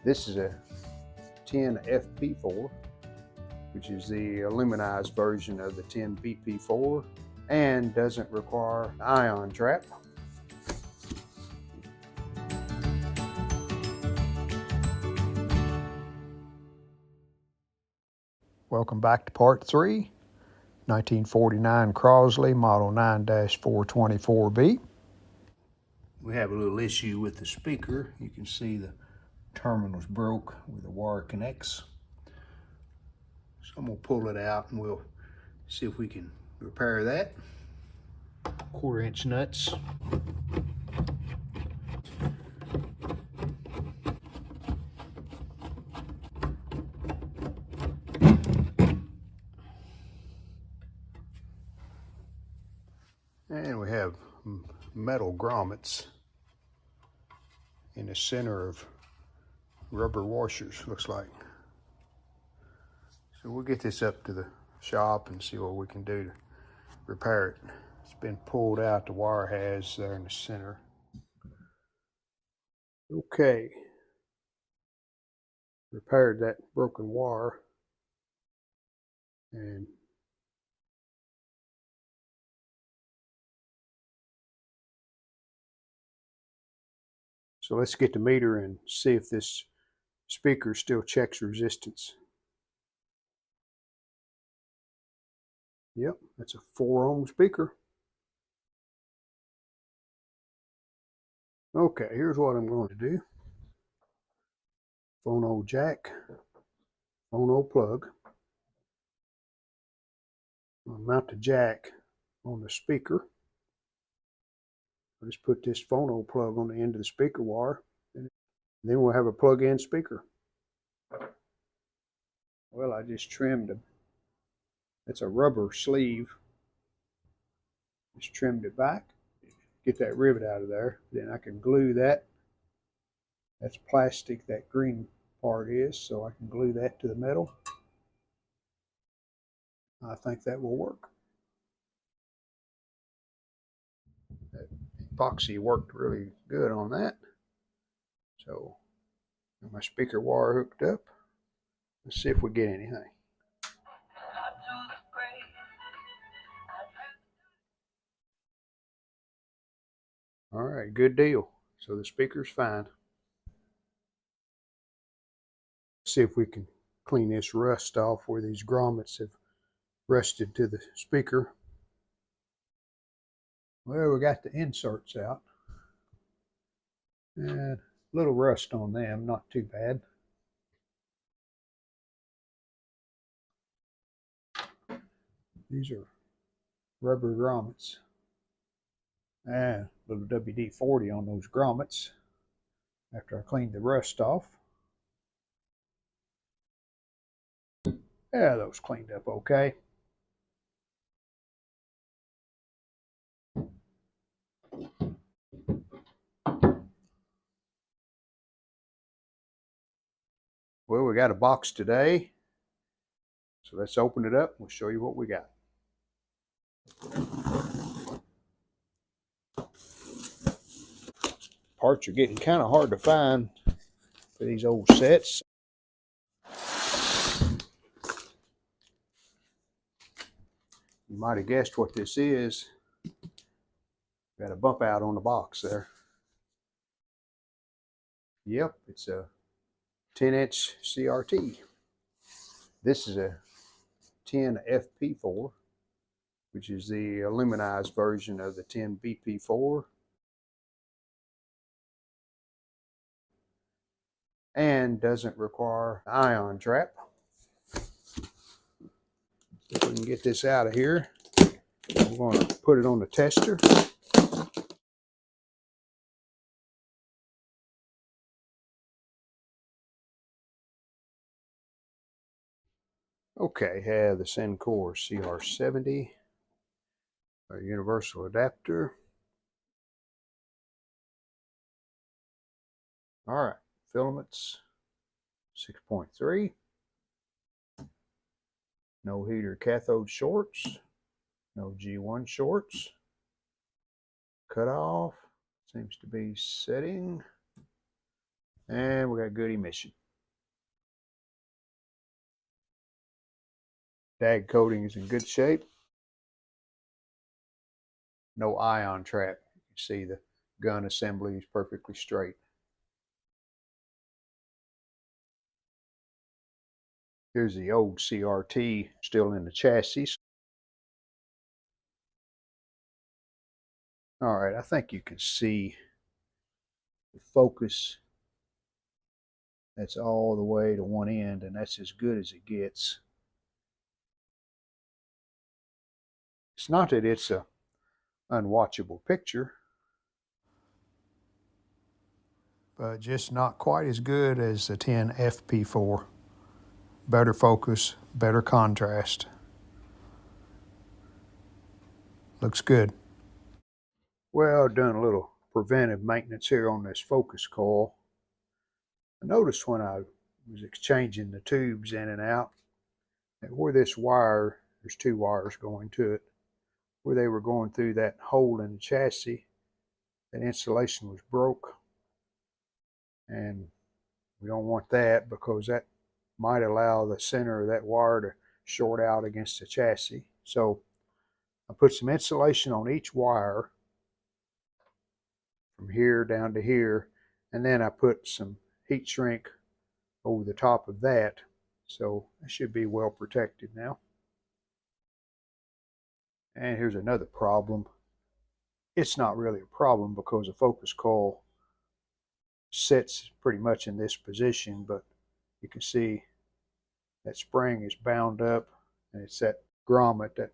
This is a 10FP4, which is the aluminized version of the 10BP4 and doesn't require ion trap. Welcome back to part 3, 1949 Crosley Model 9-424B. We have a little issue with the speaker. You can see the terminal's broke where the wire connects. So I'm gonna pull it out and we'll see if we can repair that. 1/4-inch nuts. And we have metal grommets in the center of rubber washers, looks like. So we'll get this up to the shop and see what we can do to repair it. It's been pulled out, the wire has there in the center. Okay. Repaired that broken wire. And so let's get the meter and see if this speaker still checks resistance. Yep, that's a 4-ohm speaker. Okay, here's what I'm going to do. Phono jack, phono plug. I'll mount the jack on the speaker. I'll just put this phono plug on the end of the speaker wire, and then we'll have a plug-in speaker. Well, I just trimmed them. That's a rubber sleeve. Just trimmed it back. Get that rivet out of there. Then I can glue that. That's plastic, that green part is, so I can glue that to the metal. I think that will work. That epoxy worked really good on that. So, got my speaker wire hooked up. Let's see if we get anything. All right, good deal. So the speaker's fine. See if we can clean this rust off where these grommets have rusted to the speaker. Well, we got the inserts out. And a little rust on them, not too bad. These are rubber grommets. And a little WD-40 on those grommets after I cleaned the rust off. Yeah, those cleaned up okay. Well, we got a box today. So let's open it up and we'll show you what we got. Parts are getting kind of hard to find for these old sets. You might have guessed what this is. Got a bump out on the box there. Yep, it's a 10-inch CRT. This is a 10FP4, which is the aluminized version of the 10BP4. And doesn't require ion trap. If we can get this out of here, we're going to put it on the tester. Okay, have the Sencor CR70, our universal adapter. All right, filaments 6.3. No heater cathode shorts. No G1 shorts. Cut off seems to be setting. And we got good emission. Dag coating is in good shape. No ion trap. You can see the gun assembly is perfectly straight. Here's the old CRT still in the chassis. All right, I think you can see the focus. That's all the way to one end, and that's as good as it gets. It's not that it's a unwatchable picture, but just not quite as good as the 10 FP4. Better focus, better contrast. Looks good. Well, I've done a little preventive maintenance here on this focus coil. I noticed when I was exchanging the tubes in and out that where this wire, there's two wires going to it, where they were going through that hole in the chassis, that insulation was broke. And we don't want that because that might allow the center of that wire to short out against the chassis. So I put some insulation on each wire from here down to here, and then I put some heat shrink over the top of that, so it should be well protected now. And here's another problem. It's not really a problem because the focus coil sits pretty much in this position, but you can see that spring is bound up, and it's that grommet, that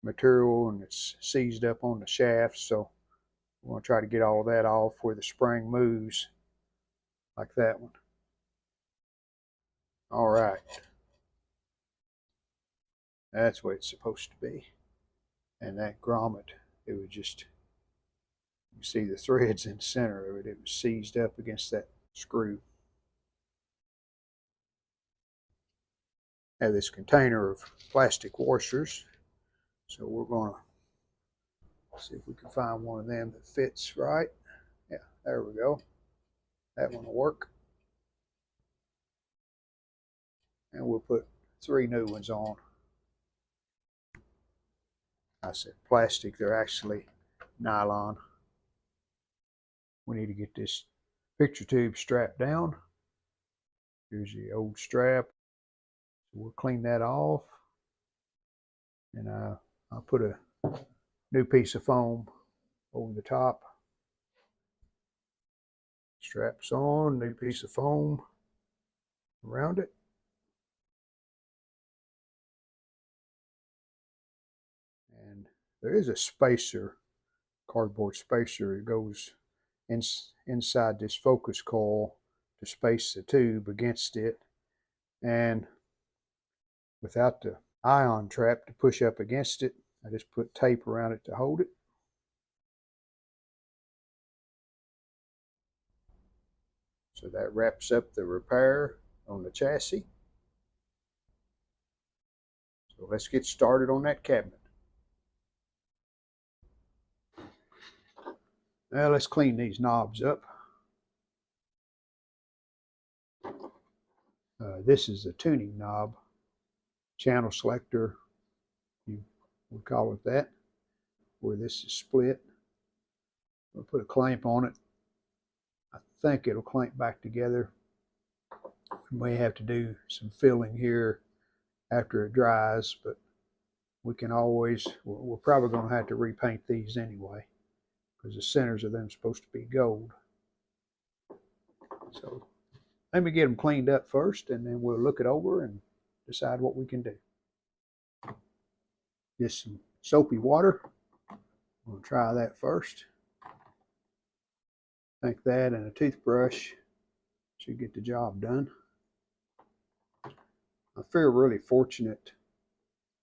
material, and it's seized up on the shaft. So we want to try to get all that off where the spring moves, like that one. All right, that's what it's supposed to be. And that grommet, it was just, you see the threads in the center of it. It was seized up against that screw. I have this container of plastic washers, so we're going to see if we can find one of them that fits right. Yeah, there we go. That one will work. And we'll put 3 new ones on. I said plastic, they're actually nylon. We need to get this picture tube strapped down. Here's the old strap. So we'll clean that off. And I'll put a new piece of foam over the top. Straps on, new piece of foam around it. And there is a spacer, cardboard spacer. It goes inside this focus coil to space the tube against it. And without the ion trap to push up against it, I just put tape around it to hold it. So that wraps up the repair on the chassis. So let's get started on that cabinet. Now let's clean these knobs up. This is the tuning knob, channel selector, you would call it that, where this is split. We'll put a clamp on it. I think it'll clamp back together. We may have to do some filling here after it dries, but we can always, we're probably going to have to repaint these anyway, because the centers of them are supposed to be gold. So let me get them cleaned up first, and then we'll look it over and decide what we can do. Just some soapy water. We'll try that first. I think that and a toothbrush should get the job done. I feel really fortunate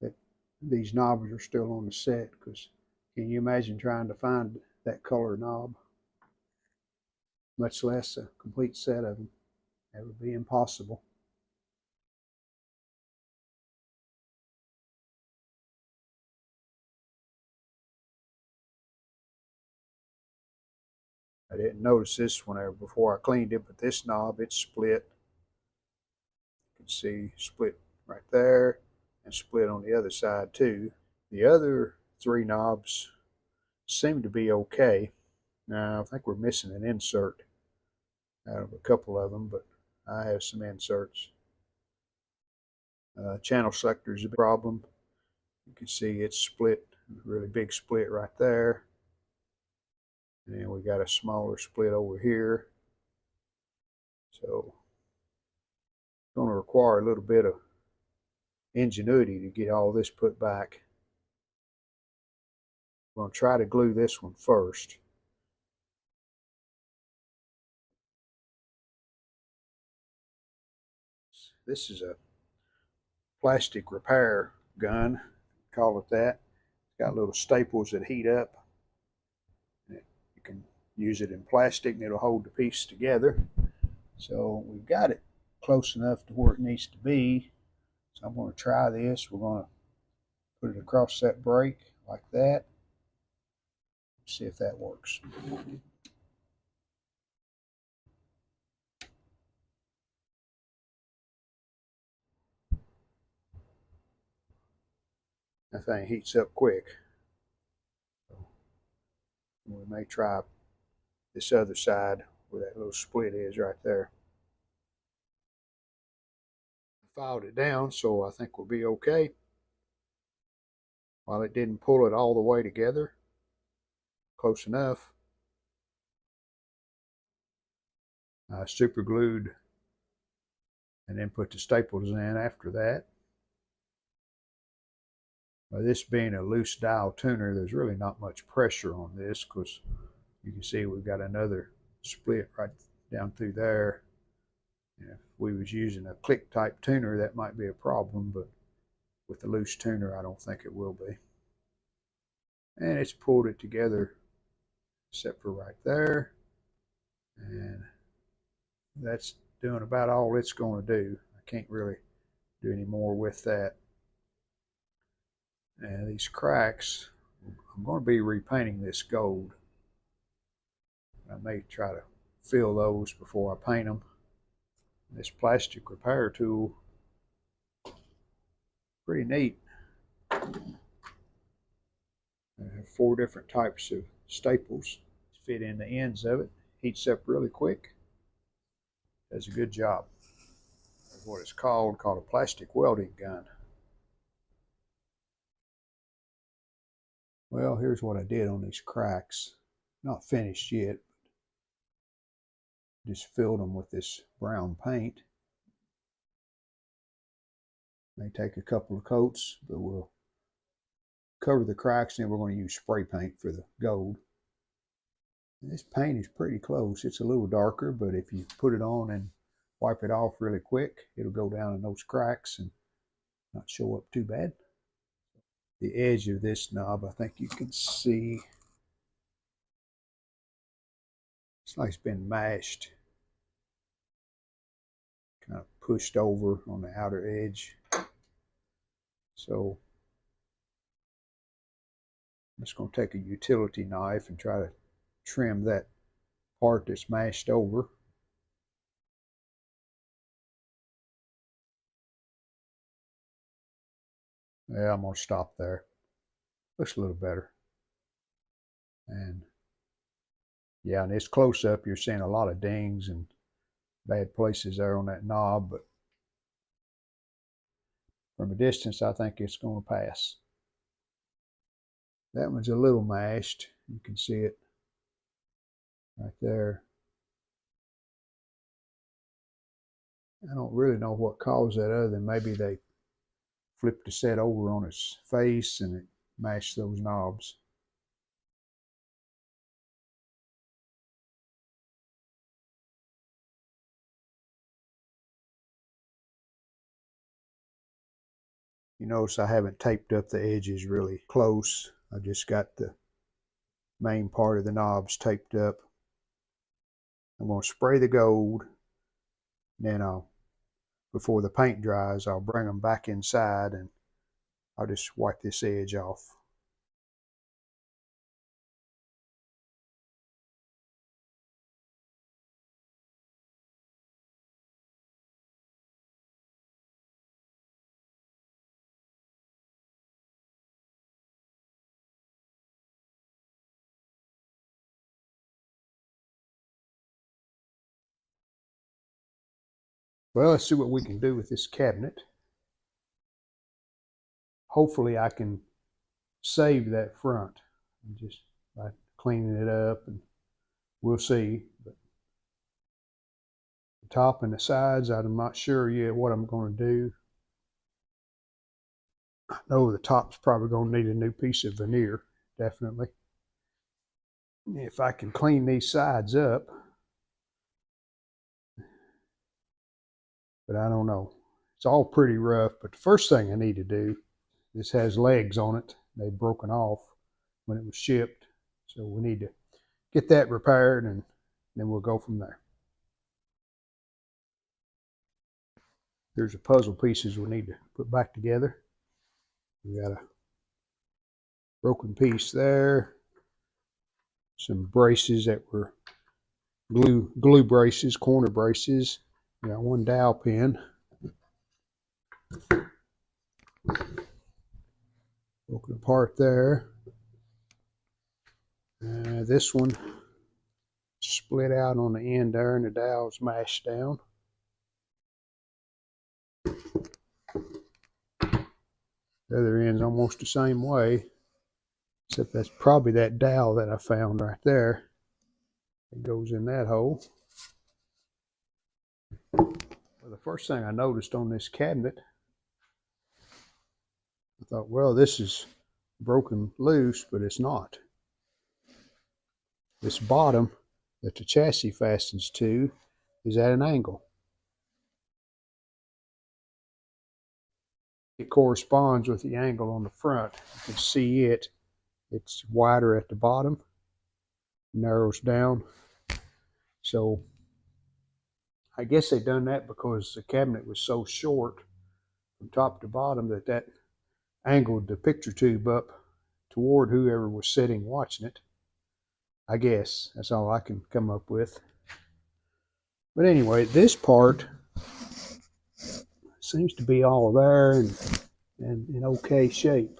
that these knobs are still on the set, because can you imagine trying to find that color knob? Much less a complete set of them. That would be impossible. I didn't notice this before I cleaned it, but this knob, it's split. You can see split right there and split on the other side too. The other three knobs seem to be okay. Now I think we're missing an insert out of a couple of them, but I have some inserts. Channel selector is a problem. You can see it's split, really big split right there. And then we got a smaller split over here. So it's going to require a little bit of ingenuity to get all this put back. I'm going to try to glue this one first. This is a plastic repair gun, call it that. It's got little staples that heat up. You can use it in plastic and it'll hold the piece together. So we've got it close enough to where it needs to be. So I'm going to try this. We're going to put it across that break like that. See if that works. That thing heats up quick. We may try this other side where that little split is right there. I filed it down, so I think we'll be okay. While it didn't pull it all the way together, close enough. I super glued and then put the staples in after that. By this being a loose dial tuner, there's really not much pressure on this because you can see we've got another split right down through there. And if we was using a click type tuner, that might be a problem, but with the loose tuner, I don't think it will be. And it's pulled it together except for right there. And that's doing about all it's going to do. I can't really do any more with that. And these cracks, I'm going to be repainting this gold. I may try to fill those before I paint them. This plastic repair tool, pretty neat. I have 4 different types of staples. Fit in the ends of it. Heats up really quick. Does a good job. That's what it's called a plastic welding gun. Well, here's what I did on these cracks. Not finished yet. Just filled them with this brown paint. May take a couple of coats, but we'll cover the cracks and then we're going to use spray paint for the gold. And this paint is pretty close. It's a little darker, but if you put it on and wipe it off really quick, it'll go down in those cracks and not show up too bad. The edge of this knob, I think you can see, it's like it's been mashed, kind of pushed over on the outer edge. So I'm just going to take a utility knife and try to trim that part that's mashed over. Yeah, I'm going to stop there. Looks a little better. And yeah, in this close-up, you're seeing a lot of dings and bad places there on that knob, but from a distance, I think it's going to pass. That one's a little mashed. You can see it right there. I don't really know what caused that other than maybe they flipped the set over on its face and it mashed those knobs. You notice I haven't taped up the edges really close. I just got the main part of the knobs taped up. I'm going to spray the gold, then before the paint dries, I'll bring them back inside and I'll just wipe this edge off. Well, let's see what we can do with this cabinet. Hopefully I can save that front just by cleaning it up, and we'll see. But the top and the sides, I'm not sure yet what I'm going to do. I know the top's probably going to need a new piece of veneer, definitely. If I can clean these sides up, but I don't know. It's all pretty rough, but the first thing I need to do, this has legs on it. They've broken off when it was shipped. So we need to get that repaired, and then we'll go from there. Here's the puzzle pieces we need to put back together. We got a broken piece there, some braces that were glue braces, corner braces. We got one dowel pin. Broken apart there. This one split out on the end there, and the dowel's mashed down. The other end's almost the same way, except that's probably that dowel that I found right there. It goes in that hole. Well, the first thing I noticed on this cabinet, I thought, well, this is broken loose, but it's not. This bottom that the chassis fastens to is at an angle. It corresponds with the angle on the front. You can see it. It's wider at the bottom, narrows down. So I guess they done that because the cabinet was so short from top to bottom that angled the picture tube up toward whoever was sitting watching it. I guess that's all I can come up with. But anyway, this part seems to be all there and in okay shape.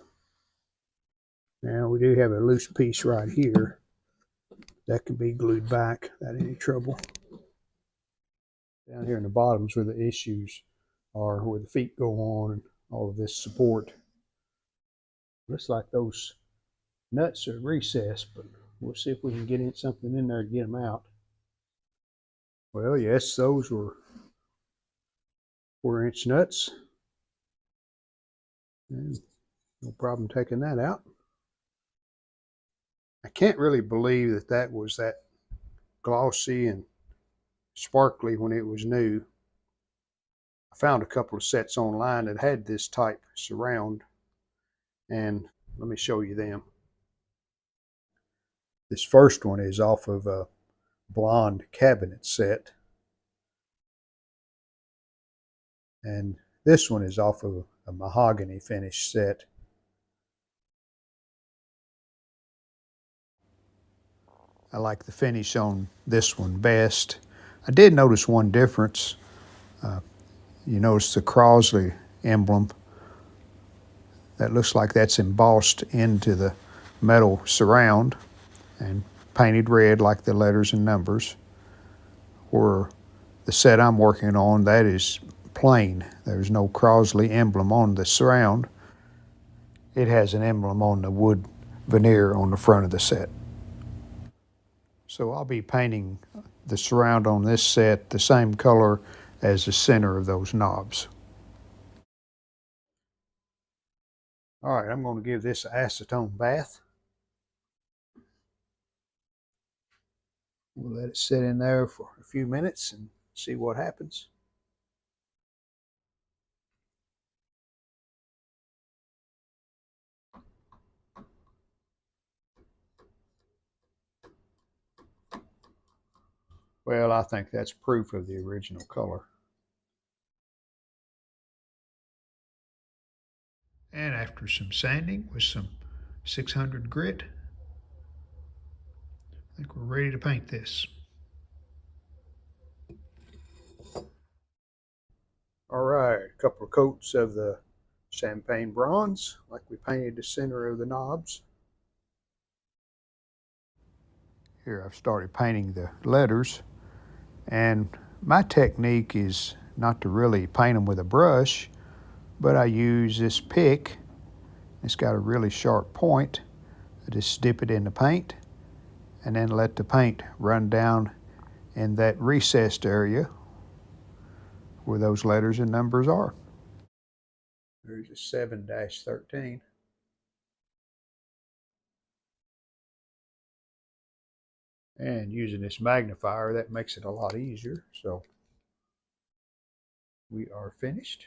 Now we do have a loose piece right here that can be glued back without any trouble. Down here in the bottom's where the issues are, where the feet go on and all of this support. Looks like those nuts are recessed, but we'll see if we can get something in there to get them out. Well, yes, those were 4-inch nuts. And no problem taking that out. I can't really believe that that was that glossy and sparkly when it was new. I found a couple of sets online that had this type surround, and let me show you them. This first one is off of a blonde cabinet set, and this one is off of a mahogany finish set. I like the finish on this one best. I did notice one difference. You notice the Crosley emblem. That looks like that's embossed into the metal surround and painted red like the letters and numbers. Where the set I'm working on, that is plain. There's no Crosley emblem on the surround. It has an emblem on the wood veneer on the front of the set. So I'll be painting the surround on this set the same color as the center of those knobs. All right, I'm going to give this an acetone bath. We'll let it sit in there for a few minutes and see what happens. Well, I think that's proof of the original color. And after some sanding with some 600 grit, I think we're ready to paint this. All right, a couple of coats of the champagne bronze, like we painted the center of the knobs. Here I've started painting the letters, and my technique is not to really paint them with a brush, but I use this pick. It's got a really sharp point. I just dip it in the paint and then let the paint run down in that recessed area where those letters and numbers are. There's a 7-13. And using this magnifier, that makes it a lot easier. So we are finished.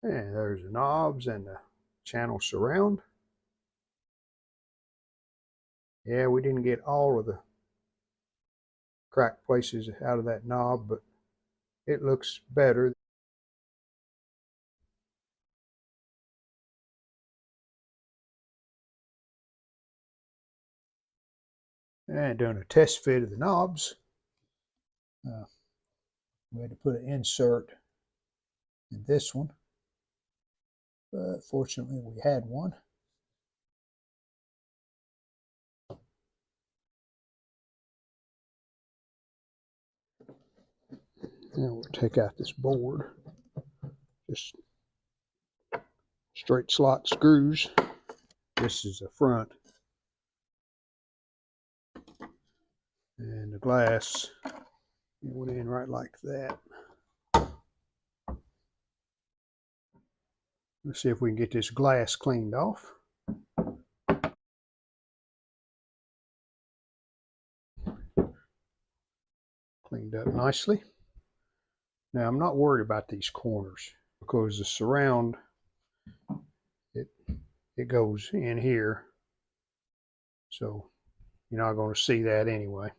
And there's the knobs and the channel surround. Yeah, we didn't get all of the cracked places out of that knob, but it looks better. And doing a test fit of the knobs. We had to put an insert in this one, but fortunately we had one. Now we'll take out this board. Just straight slot screws. This is the front. And the glass went in right like that. Let's see if we can get this glass cleaned off. Cleaned up nicely. Now I'm not worried about these corners because the surround, it goes in here. So you're not going to see that anyway.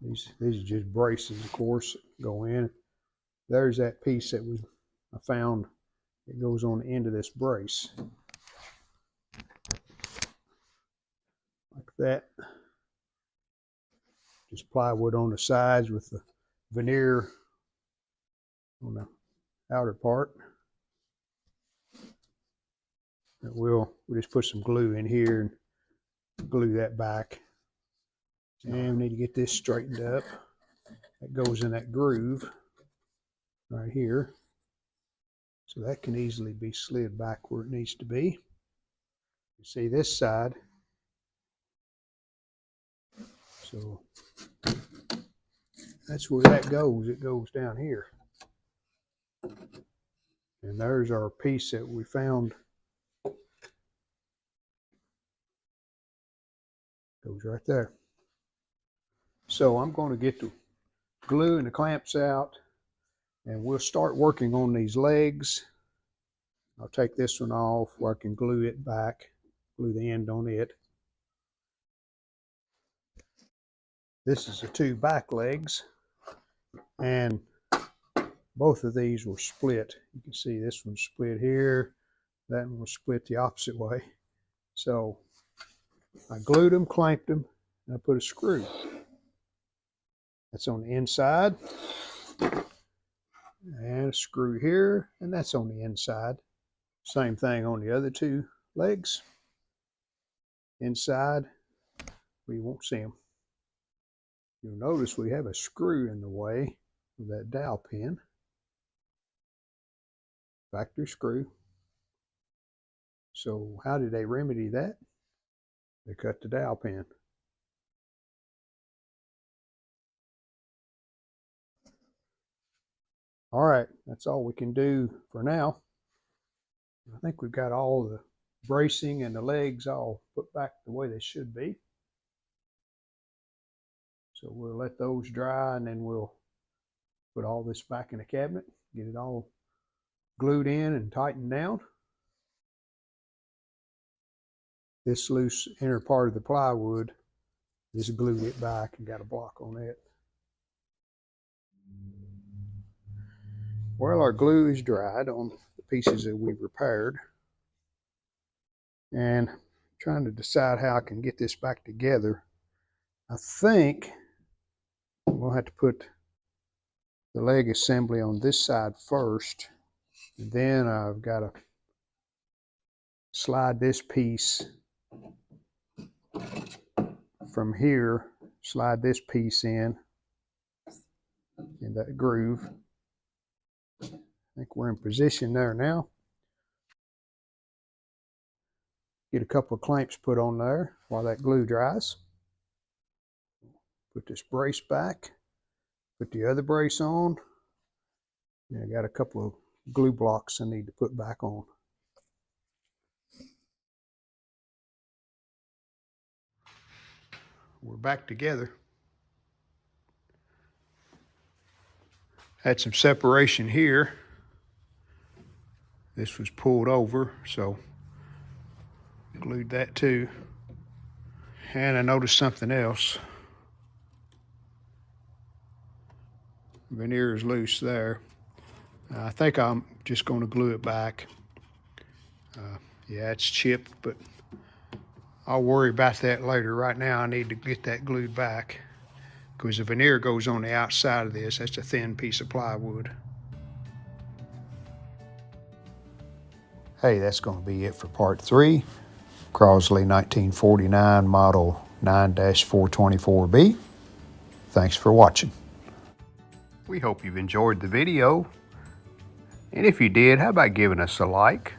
These are just braces, of course, go in. There's that piece that I found. It goes on the end of this brace. Like that. Just plywood on the sides with the veneer on the outer part. And we'll just put some glue in here and glue that back. And we need to get this straightened up. That goes in that groove right here. So that can easily be slid back where it needs to be. You see this side. So that's where that goes. It goes down here. And there's our piece that we found. Goes right there. So I'm going to get the glue and the clamps out, and we'll start working on these legs. I'll take this one off where I can glue it back, glue the end on it. This is the two back legs, and both of these were split. You can see this one's split here, that one was split the opposite way. So I glued them, clamped them, and I put a screw. That's on the inside. And a screw here, and that's on the inside. Same thing on the other two legs. Inside, we won't see them. You'll notice we have a screw in the way of that dowel pin. Factory screw. So how did they remedy that? They cut the dowel pin. All right, that's all we can do for now. I think we've got all the bracing and the legs all put back the way they should be. So we'll let those dry, and then we'll put all this back in the cabinet, get it all glued in and tightened down. This loose inner part of the plywood, just glued it back and got a block on it. Well, our glue is dried on the pieces that we repaired. And I'm trying to decide how I can get this back together. I think we'll have to put the leg assembly on this side first. And then I've got to slide this piece from here, slide this piece in that groove. I think we're in position there now. Get a couple of clamps put on there while that glue dries. Put this brace back, put the other brace on. And I got a couple of glue blocks I need to put back on. We're back together. Had some separation here. This was pulled over, so glued that too. And I noticed something else. Veneer is loose there. I think I'm just going to glue it back. Yeah, it's chipped, but I'll worry about that later. Right now I need to get that glued back because the veneer goes on the outside of this. That's a thin piece of plywood. Hey, that's going to be it for part 3. Crosley 1949 model 9-424B. Thanks for watching. We hope you've enjoyed the video. And if you did, how about giving us a like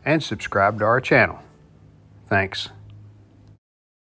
and subscribe to our channel? Thanks.